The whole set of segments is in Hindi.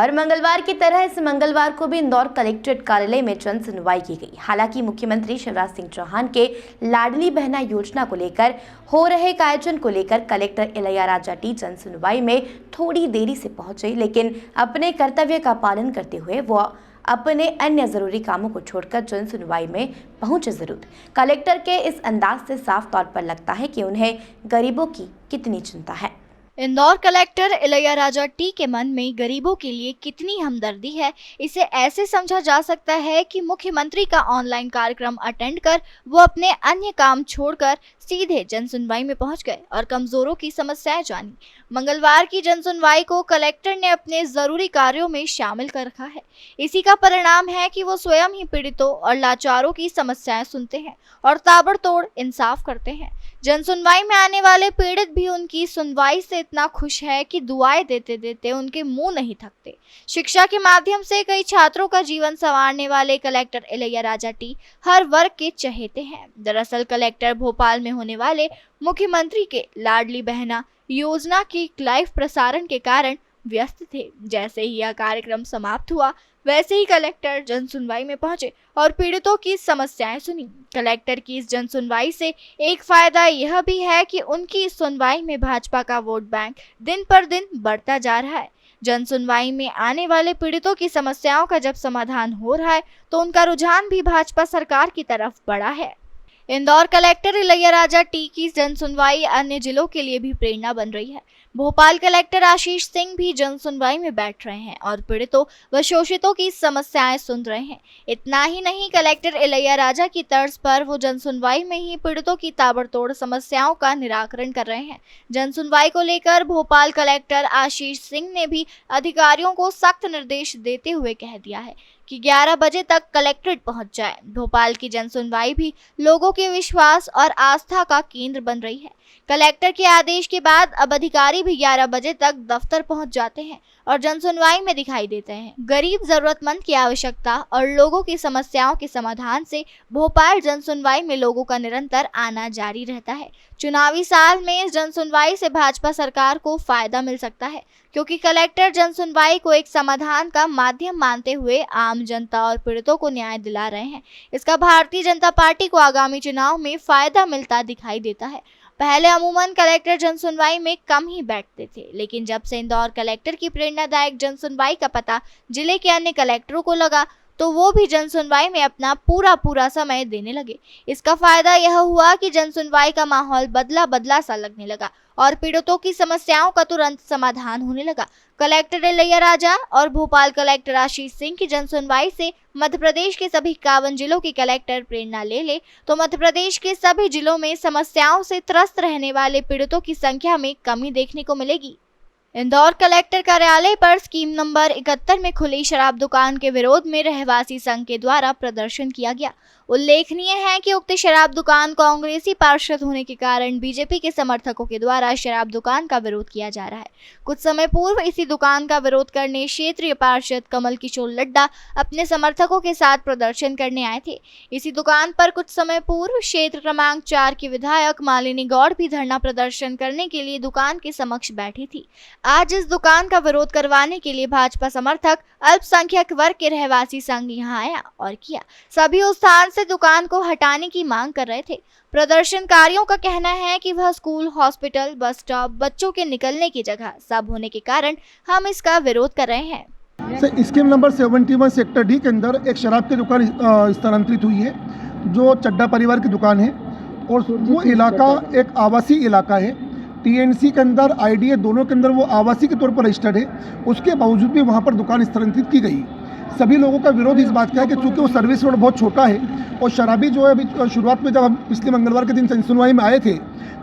हर मंगलवार की तरह इस मंगलवार को भी इंदौर कलेक्ट्रेट कार्यालय में जन सुनवाई की गई। हालांकि मुख्यमंत्री शिवराज सिंह चौहान के लाडली बहना योजना को लेकर हो रहे आयोजन को लेकर कलेक्टर इलैयाराजा टी जन सुनवाई में थोड़ी देरी से पहुंचे, लेकिन अपने कर्तव्य का पालन करते हुए वो अपने अन्य जरूरी कामों को छोड़कर जन सुनवाई में पहुंचे जरूर। कलेक्टर के इस अंदाज से साफ तौर पर लगता है कि उन्हें गरीबों की कितनी चिंता है। इंदौर कलेक्टर इलैयाराजा टी के मन में गरीबों के लिए कितनी हमदर्दी है, इसे ऐसे समझा जा सकता है कि मुख्यमंत्री का ऑनलाइन कार्यक्रम अटेंड कर वो अपने अन्य काम छोड़कर सीधे जनसुनवाई में पहुंच गए और कमजोरों की समस्याएं जानी। मंगलवार की जनसुनवाई को कलेक्टर ने अपने जरूरी कार्यों में शामिल कर रखा है। इसी का परिणाम है कि वो स्वयं ही पीड़ितों और लाचारों की समस्याएं सुनते हैं और ताबड़तोड़ इंसाफ करते हैं। जनसुनवाई में आने वाले पीड़ित भी उनकी सुनवाई से इतना खुश है कि दुआएं देते देते उनके मुंह नहीं थकते। शिक्षा के माध्यम से कई छात्रों का जीवन संवारने वाले कलेक्टर इलैयाराजा टी हर वर्ग के चहेते हैं। दरअसल कलेक्टर भोपाल में होने वाले मुख्यमंत्री के लाडली बहना योजना की लाइव प्रसारण के कारण व्यस्त थे। जैसे ही यह कार्यक्रम समाप्त हुआ वैसे ही कलेक्टर जनसुनवाई में पहुंचे और पीड़ितों की समस्याएं सुनी। कलेक्टर की इस जनसुनवाई से एक फायदा यह भी है कि उनकी इस सुनवाई में भाजपा का वोट बैंक दिन पर दिन बढ़ता जा रहा है। जनसुनवाई में आने वाले पीड़ितों की समस्याओं का जब समाधान हो रहा है तो उनका रुझान भी भाजपा सरकार की तरफ बढ़ा है। इंदौर कलेक्टर इलैयाराजा टी की जनसुनवाई अन्य जिलों के लिए भी प्रेरणा बन रही है। भोपाल कलेक्टर आशीष सिंह भी जनसुनवाई में बैठ रहे हैं और पीड़ितों व शोषितों की समस्याएं सुन रहे हैं। इतना ही नहीं, कलेक्टर इलैयाराजा की तर्ज पर वो जनसुनवाई में ही पीड़ितों की ताबड़तोड़ समस्याओं का निराकरण कर रहे हैं। जनसुनवाई को लेकर भोपाल कलेक्टर आशीष सिंह ने भी अधिकारियों को सख्त निर्देश देते हुए कह दिया है कि 11 बजे तक कलेक्ट्रेट पहुंच जाए। भोपाल की जनसुनवाई भी लोगों के विश्वास और आस्था का केंद्र बन रही है। कलेक्टर के आदेश के बाद अब अधिकारी भी 11 बजे तक दफ्तर पहुंच जाते हैं और जनसुनवाई में दिखाई देते हैं। गरीब जरूरतमंद की आवश्यकता और लोगों की समस्याओं के समाधान से भोपाल जनसुनवाई में लोगों का निरंतर आना जारी रहता है। चुनावी साल में इस जनसुनवाई से भाजपा सरकार को फायदा मिल सकता है, क्योंकि कलेक्टर जनसुनवाई को एक समाधान का माध्यम मानते हुए आम जनता और पीड़ितों को न्याय दिला रहे हैं। इसका भारतीय जनता पार्टी को आगामी चुनाव में फायदा मिलता दिखाई देता है। पहले अमूमन कलेक्टर जनसुनवाई में कम ही बैठते थे, लेकिन जब से इंदौर कलेक्टर की प्रेरणादायक जनसुनवाई का पता जिले के अन्य कलेक्टरों को लगा तो वो भी जनसुनवाई में अपना पूरा समय देने लगे। इसका फायदा यह हुआ कि जनसुनवाई का माहौल बदला सा लगने लगा और पीड़ितों की समस्याओं का तुरंत समाधान होने लगा। कलेक्टर इलैयाराजा और भोपाल कलेक्टर आशीष सिंह की जनसुनवाई से मध्य प्रदेश के सभी 51 जिलों के कलेक्टर प्रेरणा ले तो मध्य प्रदेश के सभी जिलों में समस्याओं से त्रस्त रहने वाले पीड़ितों की संख्या में कमी देखने को मिलेगी। इंदौर कलेक्टर कार्यालय पर स्कीम नंबर 71 में खुली शराब दुकान के विरोध में रहवासी संघ के द्वारा प्रदर्शन किया गया। उल्लेखनीय है कि उक्त शराब दुकान कांग्रेसी पार्षद होने के कारण बीजेपी के समर्थकों के द्वारा शराब दुकान का विरोध किया जा रहा है। कुछ समय पूर्व इसी दुकान का विरोध करने क्षेत्रीय पार्षद कमल किशोर लड्डा अपने समर्थकों के साथ प्रदर्शन करने आए थे। इसी दुकान पर कुछ समय पूर्व क्षेत्र क्रमांक 4 की विधायक मालिनी गौड़ भी धरना प्रदर्शन करने के लिए दुकान के समक्ष बैठी थी। आज इस दुकान का विरोध करवाने के लिए भाजपा समर्थक अल्पसंख्यक वर्ग के रहवासी संघ यहाँ आया और किया। सभी उस स्थान से दुकान को हटाने की मांग कर रहे थे। प्रदर्शनकारियों का कहना है कि वह स्कूल, हॉस्पिटल, बस स्टॉप, बच्चों के निकलने की जगह सब होने के कारण हम इसका विरोध कर रहे हैं। स्कीम नंबर 71 सेक्टर डी के अंदर एक शराब की दुकान स्थानांतरित हुई है, जो चड्डा परिवार की दुकान है और वो इलाका एक आवासीय इलाका है। टीएनसी के अंदर, आईडीए दोनों के अंदर वो आवासीय के तौर पर रजिस्टर्ड है। उसके बावजूद भी वहाँ पर दुकान स्थानांतरित की गई। सभी लोगों का विरोध इस बात का है कि चूँकि वो सर्विस रोड बहुत छोटा है और शराबी जो है अभी शुरुआत में जब हम पिछले मंगलवार के दिन सुनवाई में आए थे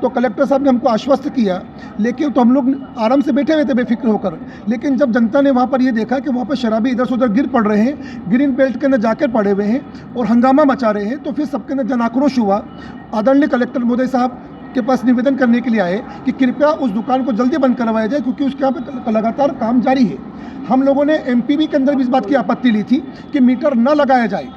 तो कलेक्टर साहब ने हमको आश्वस्त किया, लेकिन तो हम लोग आराम से बैठे हुए थे बेफिक्र होकर। लेकिन जब जनता ने वहाँ पर ये देखा कि वहाँ पर शराबी इधर से उधर गिर पड़ रहे हैं, ग्रीन बेल्ट के अंदर जाकर पड़े हुए हैं और हंगामा मचा रहे हैं, तो फिर सबके अंदर जन आक्रोश हुआ। आदरणीय कलेक्टर महोदय साहब के पास निवेदन करने के लिए आए कि कृपया उस दुकान को जल्दी बंद करवाया जाए, क्योंकि उसके यहाँ पे लगातार काम जारी है। हम लोगों ने एमपीवी के अंदर भी इस बात की आपत्ति ली थी कि मीटर न लगाया जाए।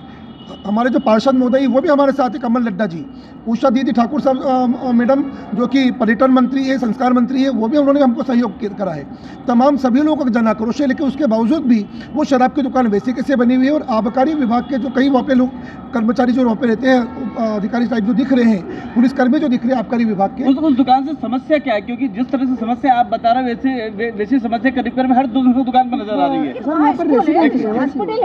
हमारे जो पार्षद महोदय वो भी हमारे साथ है, कमल लड्डा जी, उषा दीदी ठाकुर साहब मैडम जो कि पर्यटन मंत्री है, संस्कार मंत्री है, वो भी उन्होंने हमको सहयोग करा है। तमाम सभी लोगों का जन आक्रोश है, लेकिन उसके बावजूद भी वो शराब की दुकान वैसे कैसे बनी हुई है। और आबकारी विभाग के जो कई वहाँ पे लोग कर्मचारी जो वहाँ पे रहते हैं, अधिकारी टाइप जो दिख रहे हैं, पुलिसकर्मी जो दिख रहे हैं आबकारी विभाग के, उस दुकान से समस्या क्या है? क्योंकि जिस तरह से समस्या आप बता रहे हो वैसी समस्या करीब करीब हर दूसरी दुकान पर नजर आ रही है।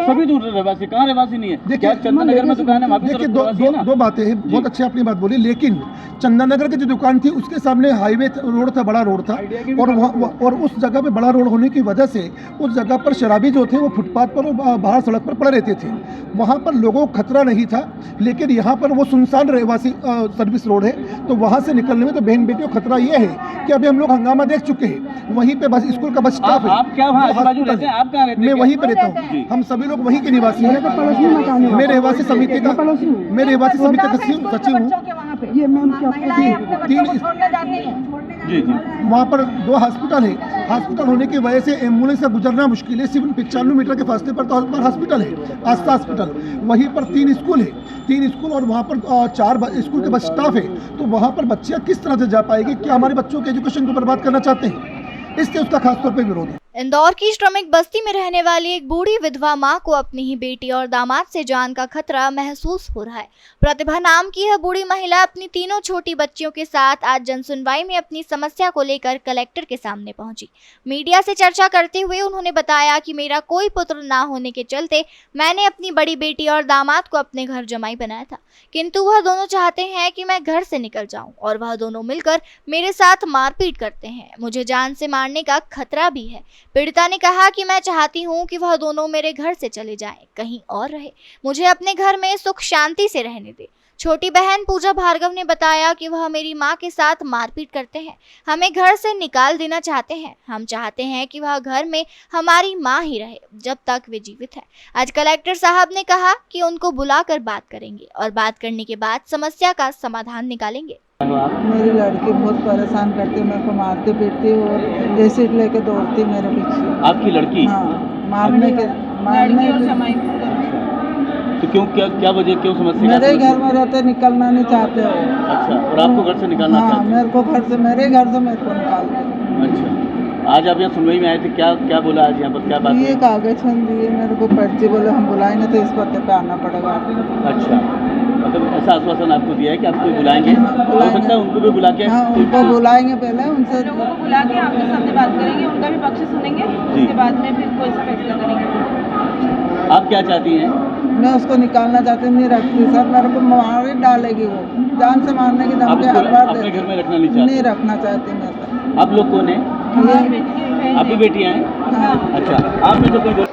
सभी दूर रहवासी, कहाँ रहवासी नहीं है? देखिए चंदननगर में दुकान है, वहाँ देखिए दो बातें हैं, बहुत अच्छी आपने बात बोली। लेकिन चंदननगर की जो दुकान थी उसके सामने हाईवे रोड था, बड़ा रोड था, और उस जगह पे बड़ा रोड होने की वजह से उस जगह पर शराबी जो थे वो फुटपाथ पर और बाहर सड़क पर पड़े रहते थे। वहाँ पर लोगों को खतरा नहीं था, लेकिन यहाँ पर वो सुनसान रहवासी सर्विस रोड है, तो वहाँ से निकलने में तो बहन बेटियों को खतरा ये है कि अभी हम लोग हंगामा देख चुके हैं। वहीं पे बस स्कूल का बस स्टॉप है। आप क्या वहाँ आजू-बाजू रहते हैं? आप कहाँ रहते हैं? मैं वहीं पे रहता हूँ। हम सभी लोग वहीं के निवासी हैं। मैं रहवासी समिति का सचिव हूँ। ये मैम क्या जी जी। वहाँ पर 2 हॉस्पिटल है। हॉस्पिटल होने की वजह से एम्बुलेंस से गुजरना मुश्किल है। सिर्फ 95 मीटर के फासले पर तो हॉस्पिटल है, आस्था हॉस्पिटल। वहीं पर 3 स्कूल है, 3 स्कूल, और वहाँ पर 4 स्कूल के बस स्टाफ है। तो वहाँ पर बच्चियाँ किस तरह से जा पाएगी? क्या हमारे बच्चों के एजुकेशन को बर्बाद करना चाहते हैं? इसलिए उसका खासतौर पर विरोध है। इंदौर की श्रमिक बस्ती में रहने वाली एक बूढ़ी विधवा मां को अपनी ही बेटी और दामाद से जान का खतरा महसूस हो रहा है। प्रतिभा नाम की यह बूढ़ी महिला अपनी तीनों छोटी बच्चियों के साथ आज जनसुनवाई में अपनी समस्या को लेकर कलेक्टर के सामने पहुंची। मीडिया से चर्चा करते हुए उन्होंने बताया कि मेरा कोई पुत्र ना होने के चलते मैंने अपनी बड़ी बेटी और दामाद को अपने घर जमाई बनाया था, किंतु वह दोनों चाहते हैं कि मैं घर से निकल जाऊं और वह दोनों मिलकर मेरे साथ मारपीट करते हैं। मुझे जान से मारने का खतरा भी है। पीड़िता ने कहा कि मैं चाहती हूं कि वह दोनों मेरे घर से चले जाएं, कहीं और रहे, मुझे अपने घर में सुख शांति से रहने दे। छोटी बहन पूजा भार्गव ने बताया कि वह मेरी मां के साथ मारपीट करते हैं, हमें घर से निकाल देना चाहते हैं। हम चाहते हैं कि वह घर में हमारी मां ही रहे जब तक वे जीवित है। आज कलेक्टर साहब ने कहा कि उनको बुलाकर बात करेंगे और बात करने के बाद समस्या का समाधान निकालेंगे। मेरी लड़की बहुत परेशान करती, मेरे को मारती पीटती और एसिड लेके दौड़ती मेरे पीछे। आपकी लड़की? हाँ, मारने के तो क्यों, क्या वजह, क्यों समस्या? मेरे घर में रहते, निकलना नहीं चाहते हो। अच्छा, और आपको घर से निकालना चाहते? मेरे को घर से, मेरे घर से मेरे को निकालते। अच्छा, आज आप यहाँ सुनवाई में आए थे, क्या बोला आज यहाँ पर, क्या बात? ये कागज हम दिए मेरे को, पर्ची बोले हम बुलाएंगे तो इस पते पे आना पड़ेगा। अच्छा, मतलब ऐसा आश्वासन आपको दिया है कि आपको बुलाएंगे? हो सकता है उनको भी बुला के? हाँ, उनको बुलाएंगे, पहले उनसे लोगों को बुला के आपके सामने बात करेंगे, उनका भी पक्ष सुनेंगे, उसके बाद में फिर कोई सा फैसला करेंगे। आप क्या चाहती हैं? मैं उसको निकालना चाहती नहीं रखती सर, मेरे को मार ही डालेगी, वो जान से मारने की धमकी हर बार अपने देती। घर में रखना नहीं चाहती? नहीं रखना चाहती मैं सर। आप लोग कौन है? आप भी बेटियाँ हैं? हाँ। अच्छा, आप में तो कोई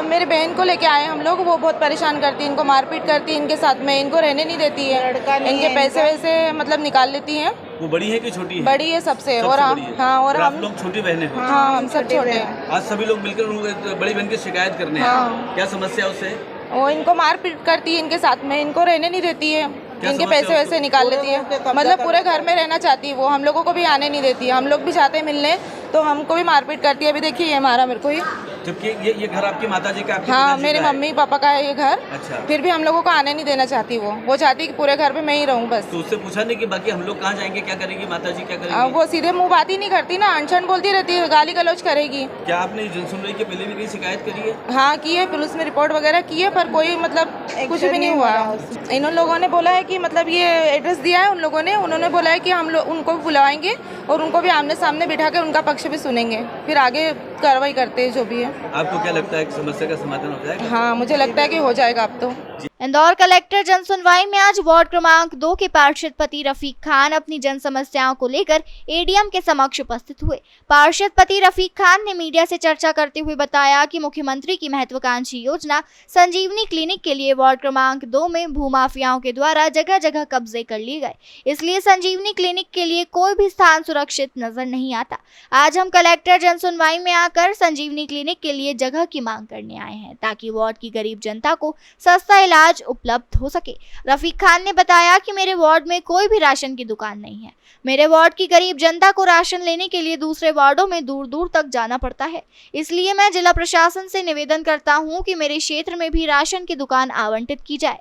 मेरे बहन को लेके आए हम लोग, वो बहुत परेशान करती है, इनको मारपीट करती है, इनके साथ में इनको रहने नहीं देती है, इनके पैसे वैसे मतलब निकाल लेती हैं। वो बड़ी है कि छोटी है? बड़ी है सबसे, और हाँ, और हम लोग छोटी बहनें हैं? हाँ, हम सब छोटे हैं। आज सभी लोग मिलकर बड़ी बहन की शिकायत करने हैं। हाँ। क्या समस्या उससे? वो इनको मारपीट करती है, इनके साथ में इनको रहने नहीं देती है, इनके पैसे वैसे निकाल लेती है, मतलब पूरे घर में रहना चाहती है वो, हम लोगों को भी आने नहीं देती है। हम लोग भी चाहते हैं मिलने, तो हमको भी मारपीट करती है। अभी देखिए ये मारा मेरे को ही। जबकि ये घर आपकी माताजी का? हाँ, मेरे मम्मी पापा का है ये घर। अच्छा। फिर भी हम लोगों को आने नहीं देना चाहती वो चाहती है कि पूरे घर पे मैं ही रहूं बस। तो उससे पूछा नहीं कि बाकी हम लोग कहाँ जाएंगे, क्या करेंगी माताजी, क्या करेंगी? वो सीधे मुंह बात ही नहीं करती ना, अनशन बोलती रहती है, गाली गलौज करेगी। क्या आपने जनसुनवाई के पहले भी कहीं शिकायत करी है? हाँ की है, पुलिस में रिपोर्ट वगैरह की है, पर कोई मतलब कुछ भी नहीं हुआ। इन लोगों ने बोला है कि मतलब ये एड्रेस दिया है उन लोगों ने, उन्होंने बोला है कि हम लोग उनको बुलाएंगे और उनको भी आमने सामने बिठा के उनका पक्ष भी सुनेंगे, फिर आगे कार्रवाई करते हैं जो भी है। आपको क्या लगता है कि समस्या का समाधान हो जाएगा? हाँ, मुझे लगता है कि हो जाएगा अब तो। इंदौर कलेक्टर जनसुनवाई में आज वार्ड क्रमांक 2 के पार्षद पति रफीक खान अपनी जन समस्याओं को लेकर एडीएम के समक्ष उपस्थित हुए। पार्षद पति रफीक खान ने मीडिया से चर्चा करते हुए बताया कि मुख्यमंत्री की महत्वाकांक्षी योजना संजीवनी क्लिनिक के लिए वार्ड क्रमांक 2 में भूमाफियाओं के द्वारा जगह जगह कब्जे कर लिए गए, इसलिए संजीवनी क्लिनिक के लिए कोई भी स्थान सुरक्षित नजर नहीं आता। आज हम कलेक्टर जनसुनवाई में आकर संजीवनी क्लिनिक के लिए जगह की मांग करने आए हैं, ताकि वार्ड की गरीब जनता को सस्ता इलाज उपलब्ध हो सके। रफीक खान ने बताया कि मेरे वार्ड में कोई भी राशन की दुकान नहीं है। मेरे वार्ड की गरीब जनता को राशन लेने के लिए दूसरे वार्डों में दूर दूर तक जाना पड़ता है, इसलिए मैं जिला प्रशासन से निवेदन करता हूं कि मेरे क्षेत्र में भी राशन की दुकान आवंटित की जाए।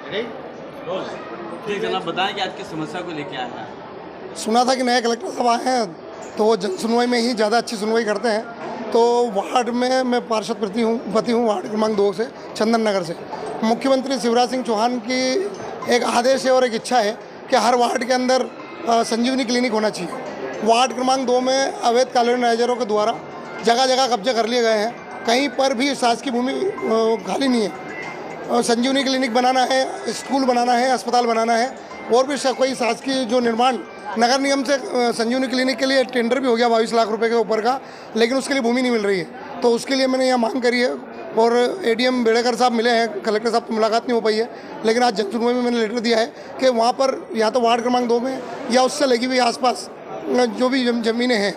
जी जनाब बताएं कि आज किस समस्या को लेके आए हैं। सुना था कि नए कलेक्टर साहब आए हैं तो वो जन सुनवाई में ही ज़्यादा अच्छी सुनवाई करते हैं। तो वार्ड में मैं पार्षद पति हूँ वार्ड क्रमांक 2 से, चंदन नगर से। मुख्यमंत्री शिवराज सिंह चौहान की एक आदेश है और एक इच्छा है कि हर वार्ड के अंदर संजीवनी क्लिनिक होना चाहिए। वार्ड क्रमांक 2 में अवैध कॉलोनाइजरों के द्वारा जगह जगह कब्जे कर लिए गए हैं, कहीं पर भी शासकीय भूमि खाली नहीं है। संजीवनी क्लिनिक बनाना है, स्कूल बनाना है, अस्पताल बनाना है और भी कोई शासकीय जो निर्माण नगर निगम से संजीवनी क्लिनिक के लिए टेंडर भी हो गया 22 लाख रुपए के ऊपर का, लेकिन उसके लिए भूमि नहीं मिल रही है। तो उसके लिए मैंने यहाँ मांग करी है और एडीएम बेड़ेकर साहब मिले हैं, कलेक्टर साहब से मुलाकात नहीं हो पाई है, लेकिन आज जनसुनवाई में मैंने लेटर दिया है कि वहाँ पर या तो वार्ड क्रमांक 2 में या उससे लगी हुई आसपास जो भी ज़मीनें हैं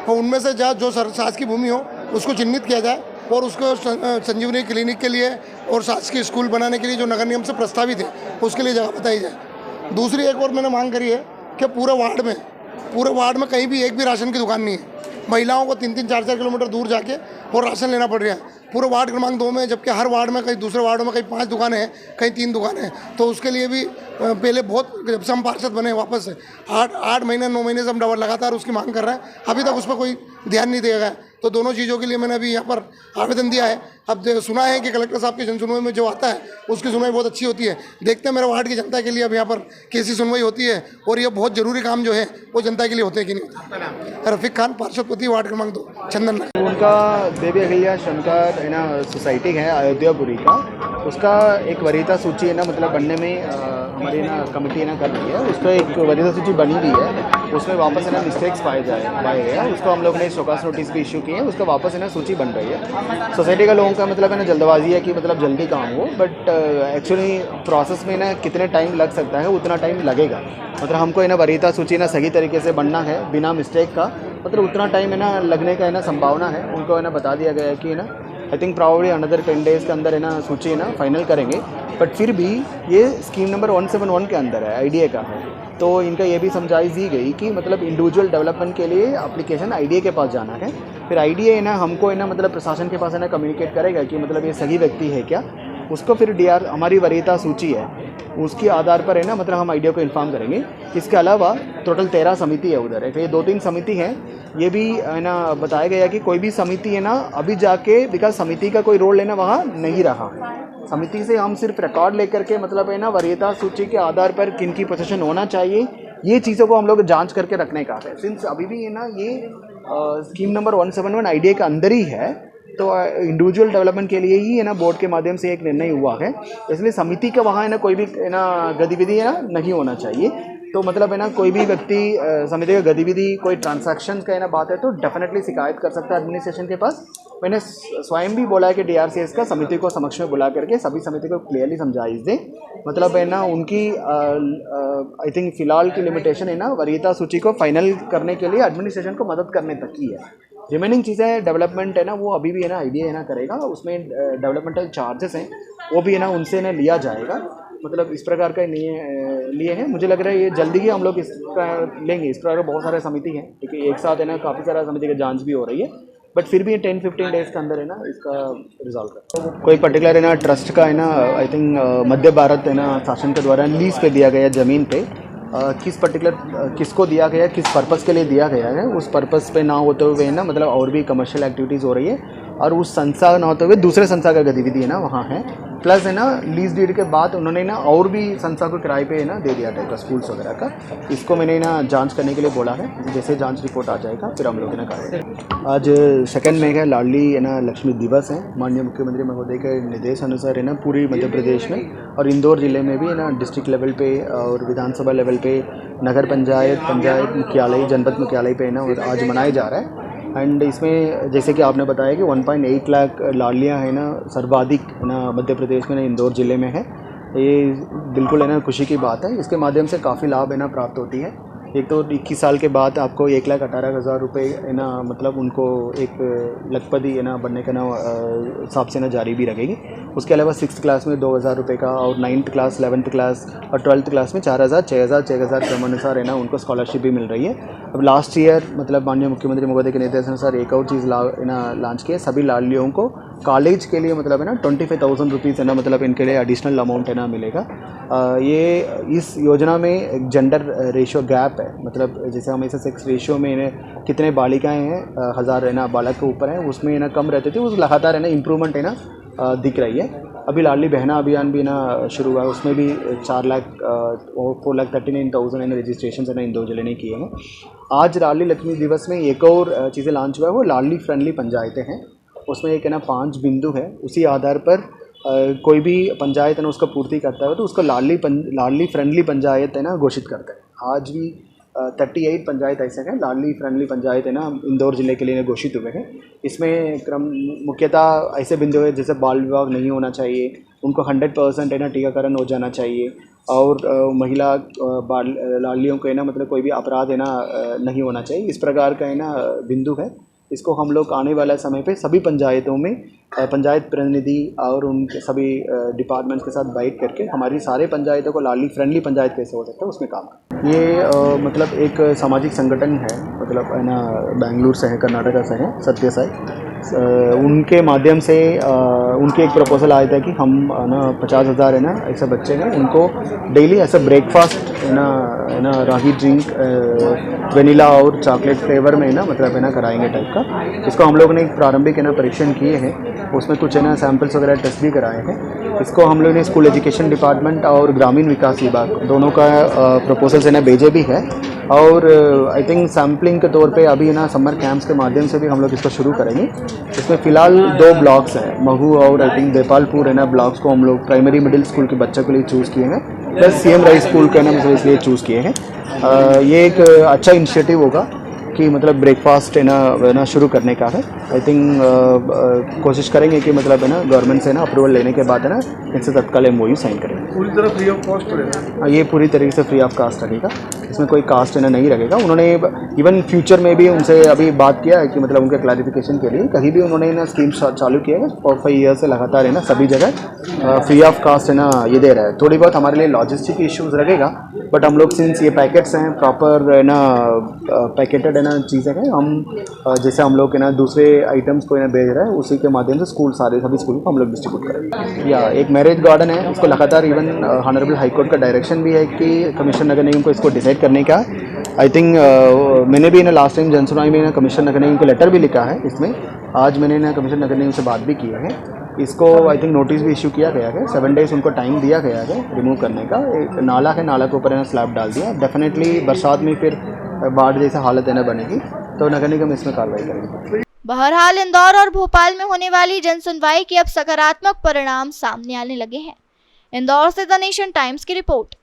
और उनमें से जो शासकीय भूमि हो उसको चिन्हित किया जाए और उसको संजीवनी क्लिनिक के लिए और शासकीय स्कूल बनाने के लिए जो नगर निगम से प्रस्तावित है उसके लिए जगह बताई जाए। दूसरी एक और मैंने मांग करी है कि पूरे वार्ड में कहीं भी एक भी राशन की दुकान नहीं है। महिलाओं को 3-3, 4-4 किलोमीटर दूर जाके और राशन लेना पड़ रहा है पूरे वार्ड क्रमांक 2 में, जबकि हर वार्ड में कहीं दूसरे वार्डों में कहीं 5 दुकानें हैं, कहीं 3 दुकानें हैं। तो उसके लिए भी पहले बहुत जब से हम पार्षद बने वापस से 8 महीने 9 महीने से हम लगातार उसकी मांग कर रहे हैं, अभी तक उस पर कोई ध्यान नहीं दिया गया। तो दोनों चीज़ों के लिए मैंने अभी यहाँ पर आवेदन दिया है। अब सुना है कि कलेक्टर साहब की जनसुनवाई में जो आता है उसकी सुनवाई बहुत अच्छी होती है। देखते हैं मेरे वार्ड की जनता के लिए अब यहाँ पर कैसी सुनवाई होती है और ये बहुत ज़रूरी काम जो है वो जनता के लिए होते हैं कि नहीं होते। रफीक खान, पार्षद पति, वार्ड क्रमांक 2, चंदन नगर। उनका देवी अहिल्या शंकर है ना सोसाइटी है अयोध्यापुरी का, उसका एक वरीयता सूची है ना मतलब बनने में हमारी ना कमेटी ना कर रही है। उस पर एक वरीयता सूची बनी हुई है, उसमें वापस है ना मिस्टेक्स पाए गए हैं। उसको हम लोग ने शोकास नोटिस भी इशू किए हैं, उसका वापस है ना सूची बन रही है। सोसाइटी का लोगों का मतलब है ना जल्दबाजी है कि मतलब जल्दी काम हो, बट एक्चुअली प्रोसेस में ना कितने टाइम लग सकता है उतना टाइम लगेगा। मतलब हमको है ना वरीयता सूची ना सही तरीके से बनना है बिना मिस्टेक का, मतलब उतना टाइम है ना लगने का है ना संभावना है। उनको है ना बता दिया गया है कि ना I think probably another 10 days के अंदर है ना सूची है ना फाइनल करेंगे। बट फिर भी ये स्कीम नंबर 171 के अंदर है, आईडीए का है। तो इनका ये भी समझाइश दी गई कि मतलब इंडिविजुअल डेवलपमेंट के लिए एप्लीकेशन आईडीए के पास जाना है। फिर आईडीए है ना हमको है ना मतलब प्रशासन के पास है ना कम्युनिकेट करेगा कि मतलब ये सही व्यक्ति है क्या, उसको फिर डीआर हमारी वरीयता सूची है उसके आधार पर है ना मतलब हम आईडीए को इन्फॉर्म करेंगे। इसके अलावा टोटल 13 समिति है उधर है, तो ये 2-3 समिति हैं। ये भी है ना बताया गया कि कोई भी समिति है ना अभी जाके बिकॉज समिति का कोई रोल है ना वहाँ नहीं रहा। समिति से हम सिर्फ रिकॉर्ड लेकर के मतलब है ना वरीयता सूची के आधार पर किन की पोजीशन होना चाहिए ये चीज़ों को हम लोग जांच करके रखने का है। सिंस अभी भी है ना ये स्कीम नंबर 171 आईडीए के अंदर ही है, तो इंडिविजुअल डेवलपमेंट के लिए ही है ना बोर्ड के माध्यम से एक निर्णय हुआ है, इसलिए समिति का वहाँ है ना कोई भी है ना गतिविधि है ना नहीं होना चाहिए। तो मतलब है ना कोई भी व्यक्ति समिति का गतिविधि कोई ट्रांसैक्शन का है ना बात है तो डेफिनेटली शिकायत कर सकता है एडमिनिस्ट्रेशन के पास। मैंने स्वयं भी बोला है कि डीआरसीएस का समिति को समक्ष में बुला करके सभी समिति को क्लियरली समझाइश दें। मतलब है ना उनकी आई थिंक फ़िलहाल की लिमिटेशन है ना वरीयता सूची को फाइनल करने के लिए एडमिनिस्ट्रेशन को मदद करने तक की है। रिमेनिंग चीज़ें डेवलपमेंट है ना वो अभी भी है ना आईडीए है ना करेगा, उसमें डेवलपमेंटल चार्जेस हैं वो भी है ना उनसे ना लिया जाएगा। मतलब इस प्रकार का लिए हैं। मुझे लग रहा है ये जल्दी ही हम लोग इसका लेंगे। इस प्रकार बहुत सारे समिति हैं क्योंकि एक साथ है ना काफ़ी सारा समिति की जांच भी हो रही है, बट फिर भी 10-15 डेज़ के अंदर है ना इसका रिजॉल्व कर कोई पर्टिकुलर है ना ट्रस्ट का है ना आई थिंक मध्य भारत है ना शासन के द्वारा लीज पे दिया गया ज़मीन पे किस पर्टिकुलर किसको दिया गया, किस पर्पज़ के लिए दिया गया है, उस पर्पज़ पे ना होते हुए ना मतलब और भी कमर्शियल एक्टिविटीज़ हो रही है और उस संस्था ना होते हुए दूसरे संस्था का गतिविधि है ना वहाँ है। प्लस है ना लीज डीड के बाद उन्होंने ना और भी संस्था को किराए पे है ना दे दिया था स्कूल्स वगैरह का। इसको मैंने ना जांच करने के लिए बोला है, जैसे जांच रिपोर्ट आ जाएगा फिर हम लोग ना करेंगे। आज 2 मई का लाडली है ना लक्ष्मी दिवस है। माननीय मुख्यमंत्री महोदय के निर्देश अनुसार है ना पूरी मध्य प्रदेश में और इंदौर ज़िले में भी है ना डिस्ट्रिक्ट लेवल पे और विधानसभा लेवल पे नगर पंचायत मुख्यालय जनपद मुख्यालय पे है ना आज मनाया जा रहा है। एंड इसमें जैसे कि आपने बताया कि 1.8 लाख लाडलियाँ है ना सर्वाधिक है ना मध्य प्रदेश में ना इंदौर ज़िले में है। ये बिल्कुल है ना खुशी की बात है। इसके माध्यम से काफ़ी लाभ है ना प्राप्त होती है। एक तो 21 साल के बाद आपको 1,18,000 रुपये है ना मतलब उनको एक लखपति है ना बनने का ना हिसाब से ना जारी भी रखेगी। उसके अलावा 6th क्लास में 2,000 रुपये का और 9th क्लास 11th क्लास और 12th क्लास में 4,000 6,000 क्रमानुसार है ना उनको स्कॉलरशिप भी मिल रही है। अब लास्ट ईयर मतलब माननीय मुख्यमंत्री महोदय के निर्देश अनुसार एक और चीज़ लॉन्च किए, सभी लाडलियों को कॉलेज के लिए मतलब है ना 25,000 रुपीज़ है ना मतलब इनके लिए एडिशनल अमाउंट है ना मिलेगा। ये इस योजना में एक जेंडर रेशियो गैप है, मतलब जैसे हमेशा सेक्स रेशियो में इन्हें कितने बालिकाएं हैं 1000 है ना बालक के ऊपर है, उसमें ना कम रहते थे, उस लगातार है ना इम्प्रूवमेंट है ना दिख रही है। अभी लाडली बहना अभियान भी ना शुरू हुआ है, उसमें भी 4,39,000 इन रजिस्ट्रेशन है ना इन 2 जिले ने किए हैं। आज लाडली लक्ष्मी दिवस में एक और चीज़ें लॉन्च हुआ है, वो लाडली फ्रेंडली पंचायतें हैं। उसमें एक है ना 5 बिंदु है, उसी आधार पर कोई भी पंचायत है ना उसका पूर्ति करता है तो उसको लाडली फ्रेंडली पंचायत है ना घोषित करता है। आज भी 38 पंचायत ऐसे हैं लाडली फ्रेंडली पंचायत है ना इंदौर ज़िले के लिए घोषित हुए हैं। इसमें क्रम मुख्यतः ऐसे बिंदु है जैसे बाल विवाह नहीं होना चाहिए, उनको 100% है ना टीकाकरण हो जाना चाहिए, और महिला लाडलियों को है ना मतलब कोई भी अपराध है ना नहीं होना चाहिए। इस प्रकार का है ना बिंदु है। इसको हम लोग आने वाला समय पे सभी पंचायतों में पंचायत प्रतिनिधि और उनके सभी डिपार्टमेंट्स के साथ बैठ करके हमारी सारे पंचायतों को लाडली फ्रेंडली पंचायत कैसे हो सकता है उसमें काम है। ये मतलब एक सामाजिक संगठन है, मतलब है ना बेंगलुरु से है, कर्नाटका से है, सत्य साई। उनके माध्यम से उनके एक प्रपोजल आया था कि हम ना 50,000 है ना ऐसे बच्चे हैं उनको डेली ऐसा ब्रेकफास्ट है ना रागी ड्रिंक वेनिला और चॉकलेट फ्लेवर में है ना मतलब है ना कराएंगे टाइप का। इसको हम लोग ने एक प्रारंभिक है ना परीक्षण किए हैं, उसमें कुछ है ना सैंपल्स वगैरह टेस्ट भी कराए हैं। इसको हम लोग ने स्कूल एजुकेशन डिपार्टमेंट और ग्रामीण विकास विभाग दोनों का प्रपोजल्स है ना भेजे भी है, और आई थिंक सैम्पलिंग के तौर पे अभी ना समर कैंप्स के माध्यम से भी हम लोग इसको शुरू करेंगे। इसमें फ़िलहाल 2 ब्लॉक्स हैं, महू और आई थिंक देपालपुर है ना ब्लॉक्स को हम लोग प्राइमरी मिडिल स्कूल के बच्चों के लिए चूज़ किए हैं, प्लस CM राइस स्कूल के ना मतलब इसलिए चूज़ किए हैं। ये एक अच्छा इनिशिएटिव होगा कि मतलब ब्रेकफास्ट है ना शुरू करने का है। आई थिंक कोशिश करेंगे कि मतलब है ना गवर्नमेंट से ना अप्रूवल लेने के बाद है ना इनसे तत्काल MOU साइन करेंगे। पूरी तरह फ्री ऑफ कॉस्ट रहेगा? ये पूरी तरीके से फ्री ऑफ कास्ट रहेगा, इसमें कोई कास्ट है ना नहीं रहेगा। उन्होंने इवन फ्यूचर में भी उनसे अभी बात किया है कि मतलब उनके क्लैरिफिकेशन के लिए कहीं भी उन्होंने ना स्कीम चालू किया है और 5 ईयर से लगातार है ना सभी जगह फ्री ऑफ कास्ट है ना ये दे रहा है। थोड़ी बहुत हमारे लिए लॉजिस्टिक इश्यूज़ रहेगा, बट हम लोग सिंस ये पैकेट्स हैं प्रॉपर है ना पैकेटेड है ना चीज़ें हैं, हम जैसे हम लोग है ना दूसरे आइटम्स को है ना भेज रहे हैं उसी के माध्यम से सभी स्कूल को हम लोग डिस्ट्रीब्यूट करेंगे। या एक मैरिज गार्डन है, उसको लगातार इवन ऑनरेबल हाई कोर्ट का डायरेक्शन भी है कि कमिश्नर नगर निगम को इसको डिसाइड करने का। आई थिंक मैंने भी ना लास्ट टाइम जनसुनवाई में ना कमिश्नर नगर निगम को लेटर भी लिखा है। इसमें आज मैंने ना कमिश्नर नगर निगम से बात भी की है, इसको आई थिंक नोटिस भी इशू किया गया है, 7 डेज़ उनको टाइम दिया गया है रिमूव करने का। एक नाला है, नाला के ऊपर है ना स्लैब डाल दिया। डेफिनेटली बरसात में फिर बाढ़ जैसा हालत है ना बनेगी तो नगर निगम इसमें कार्रवाई करेगी। बहरहाल इंदौर और भोपाल में होने वाली जनसुनवाई के अब सकारात्मक परिणाम सामने आने लगे हैं। इंदौर से द नेशन टाइम्स की रिपोर्ट।